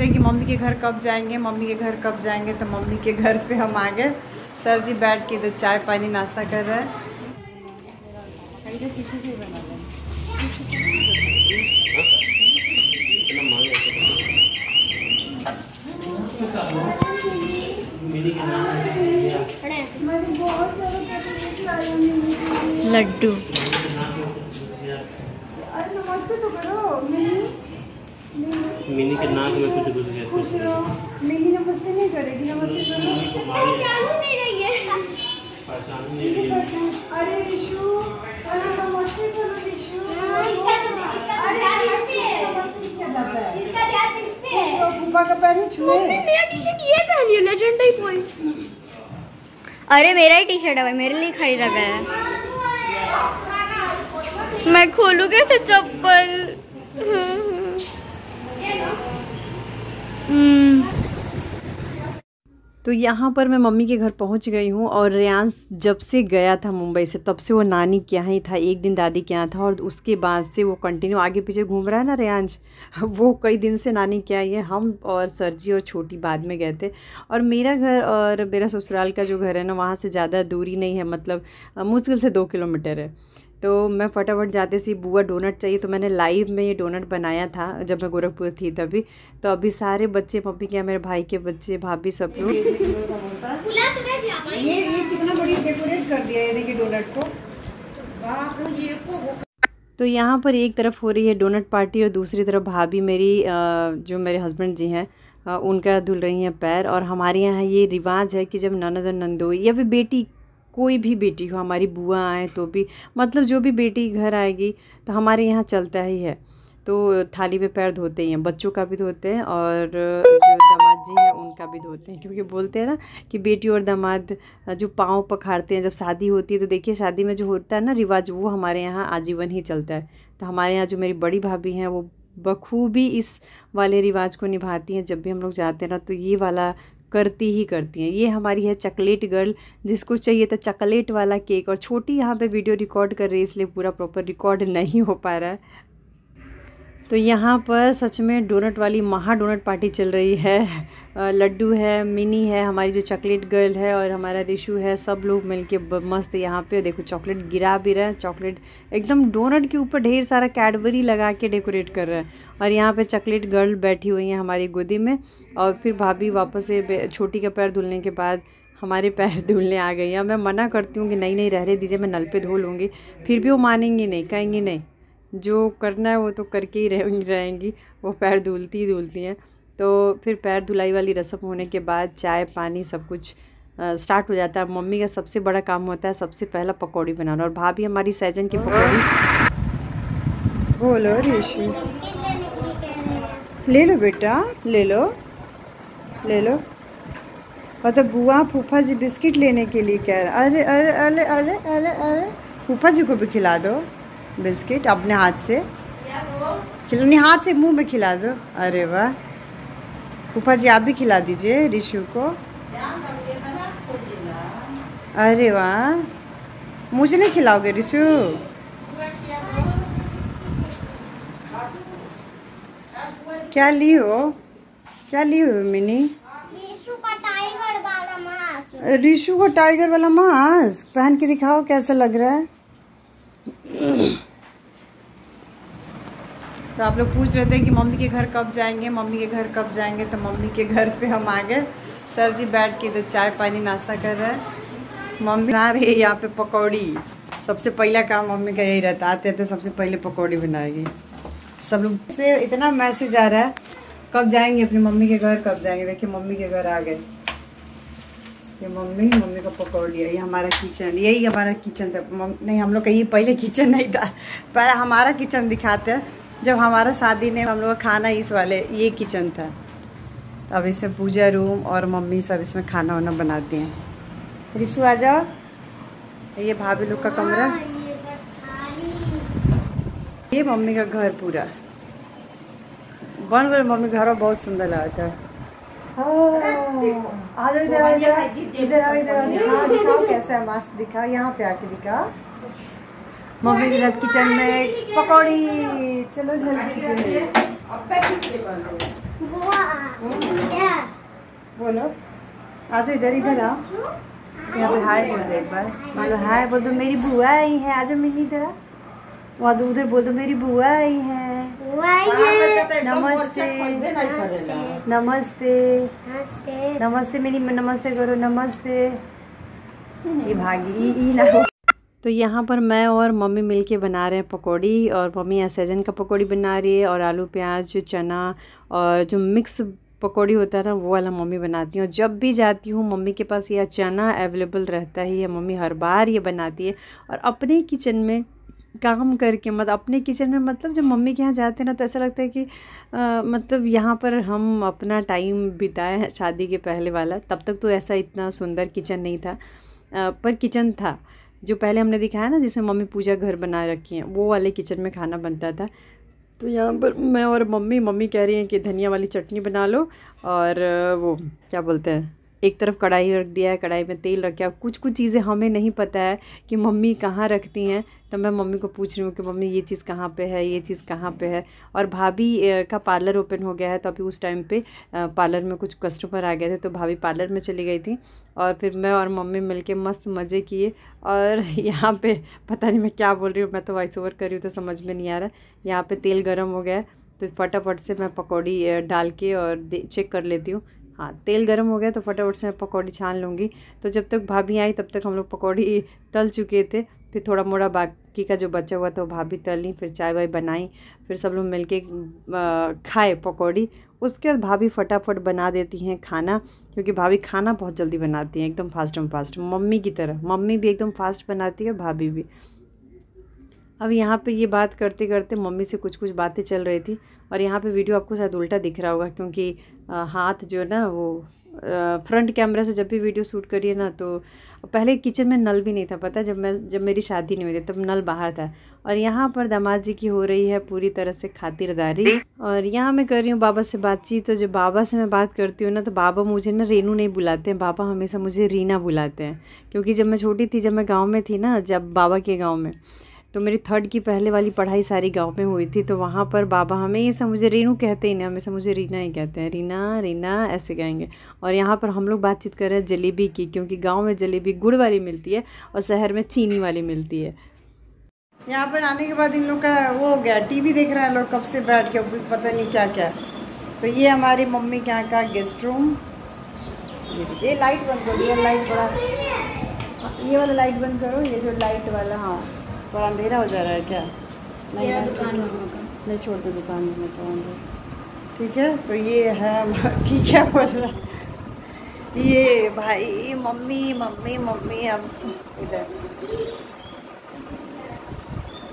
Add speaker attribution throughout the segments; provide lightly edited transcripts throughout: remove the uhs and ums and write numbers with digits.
Speaker 1: कि मम्मी के घर कब जाएंगे, मम्मी के घर कब जाएंगे। तो मम्मी के घर पे हम आ गए। सर जी बैठ के इधर चाय पानी नाश्ता कर रहे हैं।
Speaker 2: लड्डू
Speaker 1: नमस्ते तो करो
Speaker 3: मिनी के नाक में कुछ घुस गया।
Speaker 1: खुश रहो। मिनी नमस्ते नहीं करेगी, नमस्ते करो।
Speaker 2: नहीं रही है।
Speaker 1: अरे रिशु, अरे नमस्ते करो रिशु।
Speaker 2: इसका ध्यान इस पे है।
Speaker 1: फूफा का पैर छुए।
Speaker 2: मेरा टी-शर्ट ये पहनी है लेजेंडरी पॉइंट। अरे मेरा ही टी-शर्ट है भाई, मेरे लिए खरीदा गया है। मैं खोलूं कैसे चप्पल?
Speaker 1: तो यहाँ पर मैं मम्मी के घर पहुँच गई हूँ और रियांश जब से गया था मुंबई से तब से वो नानी के यहाँ ही था, एक दिन दादी के यहाँ था और उसके बाद से वो कंटिन्यू आगे पीछे घूम रहा है ना रियांश। वो कई दिन से नानी के यहाँ ही है। हम और सरजी और छोटी बाद में गए थे। और मेरा घर और मेरा ससुराल का जो घर है ना, वहाँ से ज़्यादा दूरी नहीं है, मतलब मुश्किल से 2 किलोमीटर है। तो मैं फटाफट जाते सी बुआ डोनट चाहिए, तो मैंने लाइव में ये डोनट बनाया था जब मैं गोरखपुर थी तभी। तो अभी सारे बच्चे, मम्मी के, मेरे भाई के बच्चे, भाभी, सब लोग ये कितना बढ़िया डेकोरेट कर दिया है, देखिए डोनट को। तो यहाँ पर एक तरफ हो रही है डोनट पार्टी और दूसरी तरफ भाभी मेरी, जो मेरे हस्बैंड जी हैं, उनका धुल रही हैं पैर। और हमारे यहाँ ये रिवाज है कि जब ननद और नंदोई या फिर बेटी, कोई भी बेटी हो, हमारी बुआ आए तो भी, मतलब जो भी बेटी घर आएगी तो हमारे यहाँ चलता ही है। तो थाली पे पैर धोते ही हैं, बच्चों का भी धोते हैं और जो दामाद जी हैं उनका भी धोते हैं, क्योंकि बोलते हैं ना कि बेटी और दामाद जो पाँव पखाड़ते हैं जब शादी होती है। तो देखिए शादी में जो होता है ना रिवाज, वो हमारे यहाँ आजीवन ही चलता है। तो हमारे यहाँ जो मेरी बड़ी भाभी हैं वो बखूबी इस वाले रिवाज को निभाती हैं। जब भी हम लोग जाते हैं ना तो ये वाला करती ही करती हैं। ये हमारी है चॉकलेट गर्ल, जिसको चाहिए था चॉकलेट वाला केक। और छोटी यहाँ पे वीडियो रिकॉर्ड कर रही है, इसलिए पूरा प्रॉपर रिकॉर्ड नहीं हो पा रहा है। तो यहाँ पर सच में डोनट वाली महा डोनट पार्टी चल रही है। लड्डू है, मिनी है, हमारी जो चॉकलेट गर्ल है, और हमारा रिशु है, सब लोग मिलके मस्त यहाँ पे देखो चॉकलेट गिरा भी रहे हैं। चॉकलेट एकदम डोनट के ऊपर ढेर सारा कैडबरी लगा के डेकोरेट कर रहे हैं। और यहाँ पे चॉकलेट गर्ल बैठी हुई है हमारी गोदी में। और फिर भाभी वापस से छोटी का पैर धुलने के बाद हमारे पैर धुलने आ गई हैं। मैं मना करती हूँ कि नहीं रहने दीजिए, मैं नल पे धो लूँगी, फिर भी वो मानेंगी नहीं, कहेंगी नहीं, जो करना है वो तो करके ही रहेंगी। वो पैर धुलती हैं। तो फिर पैर धुलाई वाली रस्म होने के बाद चाय पानी सब कुछ स्टार्ट हो जाता है। मम्मी का सबसे बड़ा काम होता है सबसे पहला पकौड़ी बनाना। और भाभी हमारी सहजन की पकौड़ी। बोलो ऋषि, ले लो बेटा, ले लो। मतलब बुआ फूफा जी बिस्किट लेने के लिए कह रहा। अरे अरे अरे अरे अरे अरे, फूफा जी को भी खिला दो बिस्किट अपने हाथ से, खिलानी हाथ से मुंह में खिला दो। अरे वाह, फूफा जी आप भी खिला दीजिए रिशु को। अरे वाह, मुझे नहीं खिलाओगे रिशु? क्या ली हो मिनी? रिशु को टाइगर वाला मास्क पहन के दिखाओ कैसा लग रहा है। तो आप लोग पूछ रहे थे कि मम्मी के घर कब जाएंगे, तो मम्मी के घर पे हम आ गए। सर जी बैठ के इधर चाय पानी नाश्ता कर रहे हैं। मम्मी बना रही है यहाँ पे पकौड़ी। सबसे पहला काम मम्मी का यही रहता, आते सबसे पहले पकौड़ी बनाएगी। सब लोग से इतना मैसेज आ रहा है कब जाएंगे अपनी मम्मी के घर, कब जाएंगे। देखिए मम्मी के घर आ गए। ये मम्मी का पकौड़ी है। ये हमारा किचन, यही हमारा किचन था। नहीं, हम लोग का ये पहले किचन नहीं था, पहले हमारा किचन दिखाते हैं। जब हमारा शादी ने हम लोग का खाना इस वाले ये किचन था। तो अब इसमें पूजा रूम और मम्मी सब इसमें खाना वाना बनाती हैं। रिशु आ जाओ, ये भाभी लोग का कमरा, ये मम्मी का घर पूरा बन गया। मम्मी घर बहुत सुंदर लगता है। दिखाओ कैसा है, मस्त दिखाओ, यहाँ पे आके दिखाओ। मम्मी के साथ किचन में पकौड़ी, चलो जल्दी से। बोलो, आ जाओ इधर, इधर आओ। यहाँ पे हाय बोल दो एक बार, बोलो हाय बोल दो, मेरी बुआ आई है, आ जाओ मिनी इधर। वहाँ दो उधर बोल दो, मेरी बुआ आई है। नमस्ते नमस्ते नमस्ते, मेरी नमस्ते करो, नमस्ते। ये भागी ई ना हो। तो यहाँ पर मैं और मम्मी मिलके बना रहे हैं पकौड़ी, और मम्मी यहाँ सहजन का पकौड़ी बना रही है, और आलू प्याज चना और जो मिक्स पकौड़ी होता है ना वो वाला मम्मी बनाती हैं। और जब भी जाती हूँ मम्मी के पास यह चना अवेलेबल रहता ही है, मम्मी हर बार ये बनाती है। और अपने किचन में काम करके, मतलब अपने किचन में, मतलब जब मम्मी के यहाँ जाते हैं ना तो ऐसा लगता है कि मतलब यहाँ पर हम अपना टाइम बिताए हैं शादी के पहले वाला। तब तक तो ऐसा इतना सुंदर किचन नहीं था, पर किचन था जो पहले हमने दिखाया ना, जिसमें मम्मी पूजा घर बना रखी हैं, वो वाले किचन में खाना बनता था। तो यहाँ पर मैं और मम्मी कह रही हैं कि धनिया वाली चटनी बना लो, और वो क्या बोलते हैं, एक तरफ कढ़ाई रख दिया है, कढ़ाई में तेल रख दिया। कुछ चीज़ें हमें नहीं पता है कि मम्मी कहाँ रखती हैं, तो मैं मम्मी को पूछ रही हूँ कि मम्मी ये चीज़ कहाँ पे है, ये चीज़ कहाँ पे है। और भाभी का पार्लर ओपन हो गया है, तो अभी उस टाइम पे पार्लर में कुछ कस्टमर आ गए थे, तो भाभी पार्लर में चली गई थी, और फिर मैं और मम्मी मिलके मस्त मज़े किए। और यहाँ पे पता नहीं मैं क्या बोल रही हूँ, मैं तो वॉइस ओवर कर रही हूँ तो समझ में नहीं आ रहा। यहाँ पे तेल गर्म हो गया है, तो फटाफट से मैं पकौड़ी डाल के और चेक कर लेती हूँ। हाँ, तेल गर्म हो गया तो फटाफट से मैं पकौड़ी छान लूँगी। तो जब तक भाभी आई तब तक हम लोग पकौड़ी तल चुके थे। फिर थोड़ा मोड़ा बाकी का जो बचा हुआ था वो भाभी तली, फिर चाय वाय बनाई, फिर सब लोग मिलके खाए पकौड़ी। उसके बाद भाभी फटाफट बना देती हैं खाना, क्योंकि भाभी खाना बहुत जल्दी बनाती हैं, एकदम फास्ट मम्मी की तरह। मम्मी भी एकदम फास्ट बनाती है, भाभी भी। अब यहाँ पे ये बात करते करते मम्मी से कुछ बातें चल रही थी, और यहाँ पे वीडियो आपको शायद उल्टा दिख रहा होगा, क्योंकि हाथ जो है ना वो फ्रंट कैमरा से जब भी वीडियो शूट करिए ना, तो पहले किचन में नल भी नहीं था, पता है। जब मेरी शादी नहीं हुई थी तब नल बाहर था। और यहाँ पर दामाद जी की हो रही है पूरी तरह से खातिरदारी, और यहाँ मैं कर रही हूँ बाबा से बातचीत। तो जब बाबा से मैं बात करती हूँ ना, तो बाबा मुझे ना रेनू नहीं बुलाते हैं, बाबा हमेशा मुझे रीना बुलाते हैं। क्योंकि जब मैं छोटी थी, जब मैं गाँव में थी ना, जब बाबा के गाँव में, तो मेरी 3rd की पहले वाली पढ़ाई सारी गांव में हुई थी। तो वहाँ पर बाबा हमेशा मुझे रेनू कहते ही नहीं, हमेशा मुझे रीना ही कहते हैं, रीना रीना ऐसे कहेंगे। और यहाँ पर हम लोग बातचीत कर रहे हैं जलेबी की, क्योंकि गांव में जलेबी गुड़ वाली मिलती है और शहर में चीनी वाली मिलती है। यहाँ पर आने के बाद इन लोग का वो हो गया, टीवी देख रहे हैं लोग कब से बैठ के, पता नहीं क्या क्या। तो ये हमारी मम्मी के यहाँ का गेस्ट रूम। ये लाइट बंद करो, ये लाइट बड़ा, ये वाला लाइट बंद करो, ये जो लाइट वाला, हाँ थोड़ा अंधेरा हो जा रहा है क्या? नहीं, दुकान नहीं, छोड़ दो, दुकान में चाहूँगी, ठीक है। तो ये है, ठीक है बोल रहा, ये भाई मम्मी अब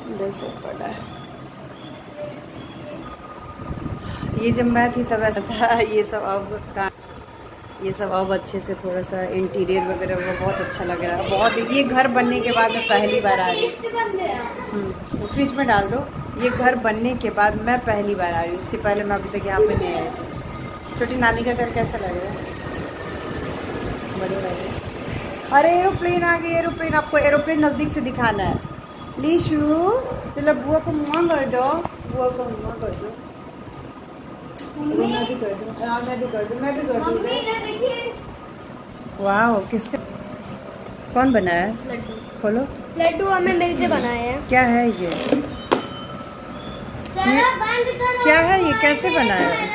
Speaker 1: इधर से पड़ा है। ये जब मैं थी तब ऐसा था, ये सब अब अच्छे से थोड़ा सा इंटीरियर वगैरह वो बहुत अच्छा लग रहा है, बहुत। ये घर बनने के बाद मैं पहली बार आ रही हूँ, फ्रिज में डाल दो। ये घर बनने के बाद मैं पहली बार आ रही हूँ, इसके पहले मैं अभी तक यहाँ पे नहीं आई थी। छोटी नानी का घर कैसा लग रहा है? बढ़िया लग रहा है। अरे एरोप्लेन आ गई, एरोप्लेन, आपको एरोप्लेन नज़दीक से दिखाना है। लीशू चलो बुआ को मुँह कर दो, बुआ को मुँह कर दो, मैं भी कर दूँ। वाह, किसका, कौन बनाया है?
Speaker 2: लड्डू।
Speaker 1: खोलो।
Speaker 2: लड्डू हमें मिलके बनाए हैं।
Speaker 1: क्या है ये? क्या है ये, कैसे बनाया है?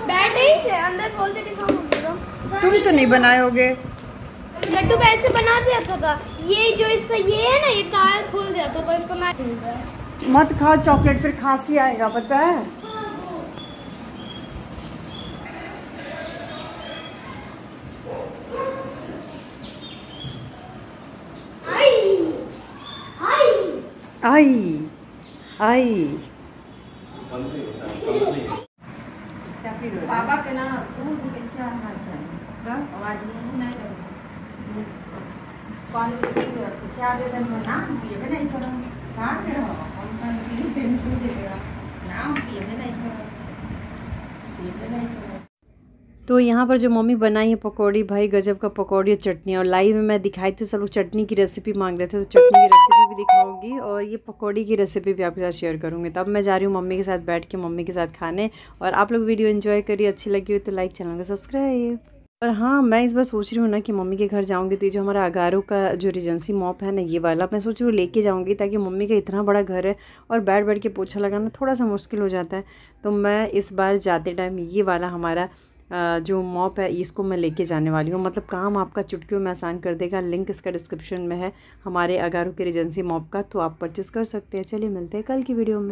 Speaker 2: बैठे ही से अंदर खोल के दिखाऊंगा।
Speaker 1: तुम तो नहीं बनाए होगे।
Speaker 2: लड्डू पहले से बना दिया था। ये जो इसका ये है ना, ये टायर खोल दिया था, तो इसको मैं
Speaker 1: मत खाओ चॉकलेट, फिर खांसी आएगा, पता है। आई बाबा के ना तो यहाँ पर जो मम्मी बनाई है पकौड़ी, भाई गजब का पकौड़ी और चटनी। और लाइव में मैं दिखाई थी, सब लोग चटनी की रेसिपी मांग रहे थे, तो चटनी की रेसिपी भी दिखाऊंगी और ये पकौड़ी की रेसिपी भी आपके साथ शेयर करूँगी। तब मैं जा रही हूँ मम्मी के साथ बैठ के मम्मी के साथ खाने। और आप लोग वीडियो एंजॉय करिए, अच्छी लगी हो तो लाइक, चैनल को सब्सक्राइब। और हाँ, मैं इस बार सोच रही हूँ ना कि मम्मी के घर जाऊँगी तो ये जो हमारा अगारो का जो रीजेंसी मॉप है ना, ये वाला मैं सोच रही हूँ लेके जाऊँगी, ताकि मम्मी का इतना बड़ा घर है और बैठ बैठ के पोछा लगाना थोड़ा सा मुश्किल हो जाता है। तो मैं इस बार जाते टाइम ये वाला हमारा जो मॉप है इसको मैं लेके जाने वाली हूँ। मतलब काम आपका चुटकियों में आसान कर देगा। लिंक इसका डिस्क्रिप्शन में है हमारे अगारो के रीजेंसी मॉप का, तो आप परचेस कर सकते हैं। चलिए मिलते हैं कल की वीडियो में।